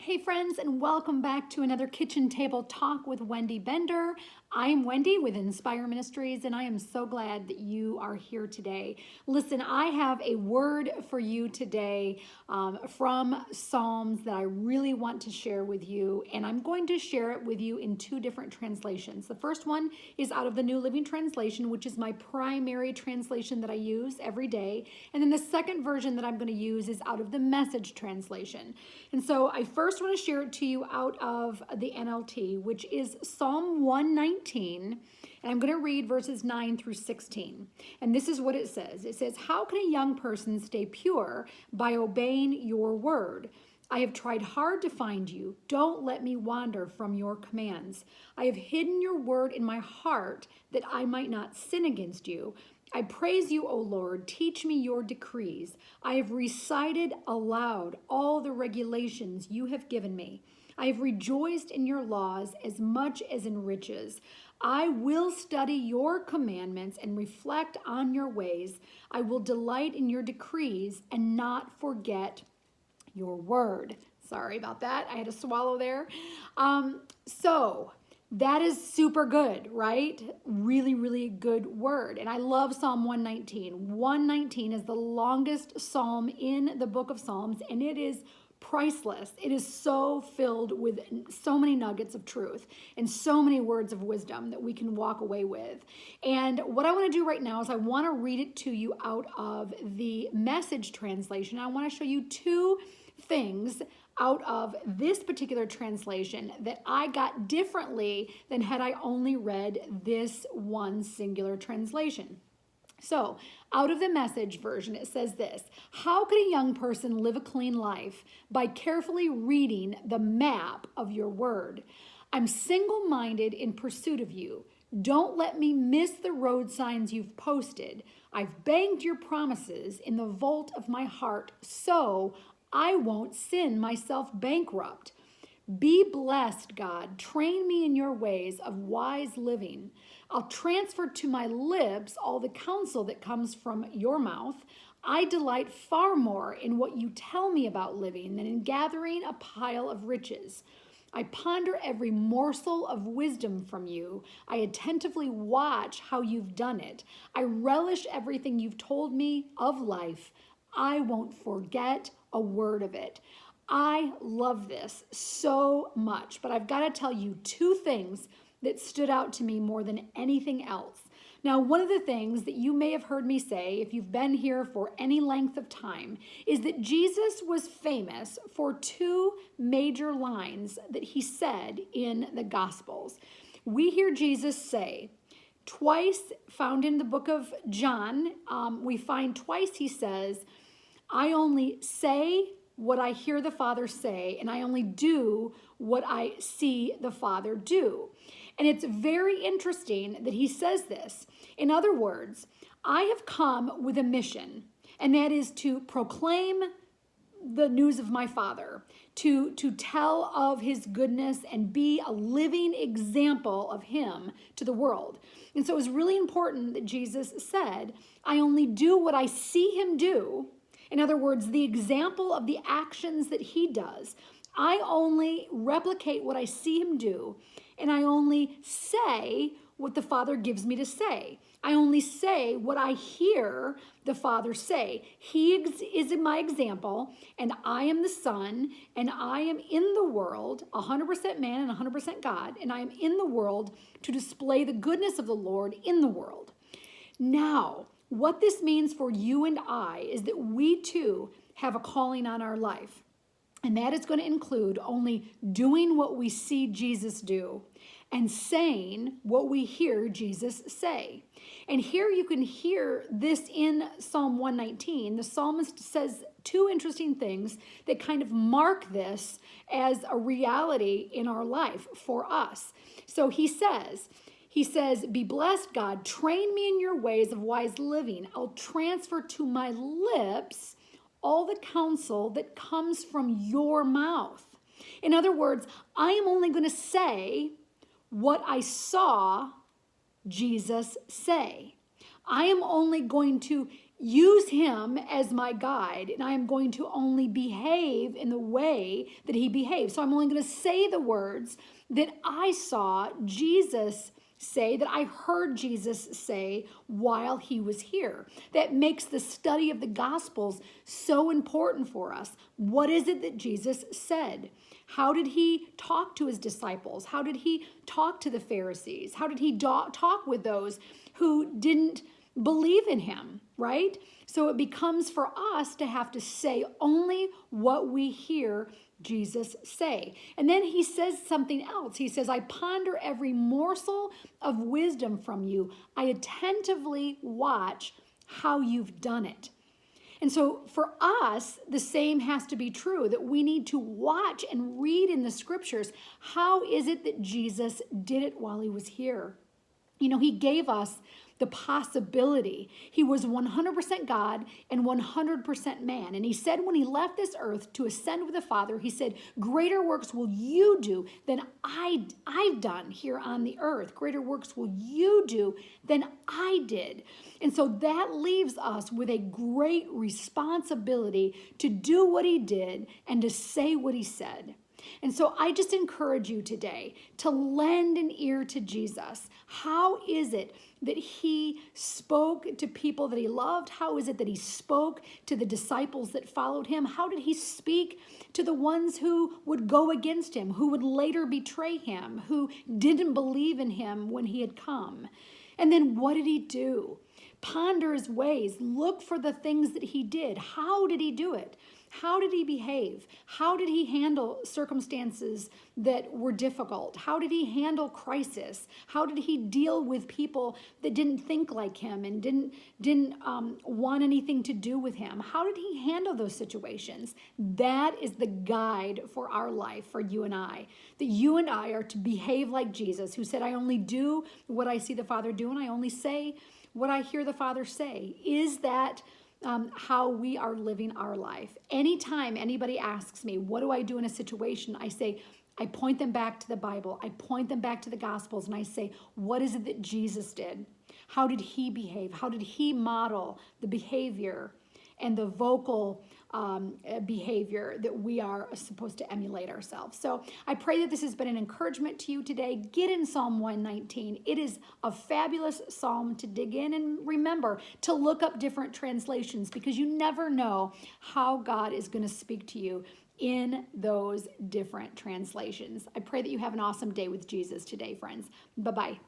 Hey friends, and welcome back to another Kitchen Table Talk with Wendy Bender. I am Wendy with Inspire Ministries, and I am so glad that you are here today. Listen, I have a word for you today from Psalms that I really want to share with you, and I'm going to share it with you in two different translations. The first one is out of the New Living Translation, which is my primary translation that I use every day, and then the second version that I'm going to use is out of the Message translation. And so I first want to share it to you out of the NLT, which is Psalm 119. And I'm going to read verses 9 through 16. And this is what it says. It says, "How can a young person stay pure? By obeying your word. I have tried hard to find you. Don't let me wander from your commands. I have hidden your word in my heart that I might not sin against you. I praise you, O Lord. Teach me your decrees. I have recited aloud all the regulations you have given me. I have rejoiced in your laws as much as in riches. I will study your commandments and reflect on your ways. I will delight in your decrees and not forget your word." Sorry about that. I had to swallow there. So that is super good, right? Really, really good word. And I love Psalm 119. 119 is the longest psalm in the book of Psalms, and it is priceless. It is so filled with so many nuggets of truth and so many words of wisdom that we can walk away with. And what I want to do right now is I want to read it to you out of the Message translation. I want to show you two things out of this particular translation that I got differently than had I only read this one singular translation. So, out of the Message version, it says this: "How can a young person live a clean life? By carefully reading the map of your word. I'm single-minded in pursuit of you. Don't let me miss the road signs you've posted. I've banked your promises in the vault of my heart so I won't sin myself bankrupt. Be blessed, God. Train me in your ways of wise living. I'll transfer to my lips all the counsel that comes from your mouth. I delight far more in what you tell me about living than in gathering a pile of riches. I ponder every morsel of wisdom from you. I attentively watch how you've done it. I relish everything you've told me of life. I won't forget a word of it." I love this so much, but I've got to tell you two things that stood out to me more than anything else. Now, one of the things that you may have heard me say, if you've been here for any length of time, is that Jesus was famous for two major lines that he said in the Gospels. We hear Jesus say, twice found in the book of John, we find twice he says, "I only say what I hear the Father say, and I only do what I see the Father do." And it's very interesting that he says this. In other words, I have come with a mission, and that is to proclaim the news of my Father, to tell of his goodness and be a living example of him to the world. And so it was really important that Jesus said, "I only do what I see him do." In other words, the example of the actions that he does. I only replicate what I see him do, and I only say what the Father gives me to say. I only say what I hear the Father say. He is my example, and I am the Son, and I am in the world, 100% man and 100% God, and I am in the world to display the goodness of the Lord in the world. Now, what this means for you and I is that we too have a calling on our life. And that is going to include only doing what we see Jesus do and saying what we hear Jesus say. And here you can hear this in Psalm 119. The psalmist says two interesting things that kind of mark this as a reality in our life for us. So he says, "Be blessed, God. Train me in your ways of wise living. I'll transfer to my lips all the counsel that comes from your mouth." In other words, I am only going to say what I saw Jesus say. I am only going to use him as my guide, and I am going to only behave in the way that he behaved. So I'm only going to say the words that I saw Jesus say, that I heard Jesus say while he was here. That makes the study of the Gospels so important for us. What is it that Jesus said? How did he talk to his disciples? How did he talk to the Pharisees? How did he talk with those who didn't believe in him, right? So it becomes for us to have to say only what we hear Jesus say. And then he says something else. He says, I ponder every morsel of wisdom from you. I attentively watch how you've done it. And so for us, the same has to be true, that we need to watch and read in the scriptures. How is it that Jesus did it while he was here? You know, he gave us the possibility. He was 100% God and 100% man. And he said when he left this earth to ascend with the Father, he said, greater works will you do than I've done here on the earth. Greater works will you do than I did. And so that leaves us with a great responsibility to do what he did and to say what he said. And so I just encourage you today to lend an ear to Jesus. How is it that he spoke to people that he loved? How is it that he spoke to the disciples that followed him? How did he speak to the ones who would go against him, who would later betray him, who didn't believe in him when he had come? And then what did he do? Ponder his ways. Look for the things that he did. How did he do it? How did he behave? How did he handle circumstances that were difficult? How did he handle crisis? How did he deal with people that didn't think like him and didn't want anything to do with him? How did he handle those situations? That is the guide for our life, for you and I. That you and I are to behave like Jesus, who said, I only do what I see the Father do, and I only say what I hear the Father say. Is that how we are living our life? Anytime anybody asks me, what do I do in a situation? I say, I point them back to the Bible. I point them back to the Gospels, and I say, what is it that Jesus did? How did he behave? How did he model the behavior and the vocal behavior that we are supposed to emulate ourselves? So I pray that this has been an encouragement to you today. Get in Psalm 119. It is a fabulous psalm to dig in, and remember to look up different translations, because you never know how God is going to speak to you in those different translations. I pray that you have an awesome day with Jesus today, friends. Bye-bye.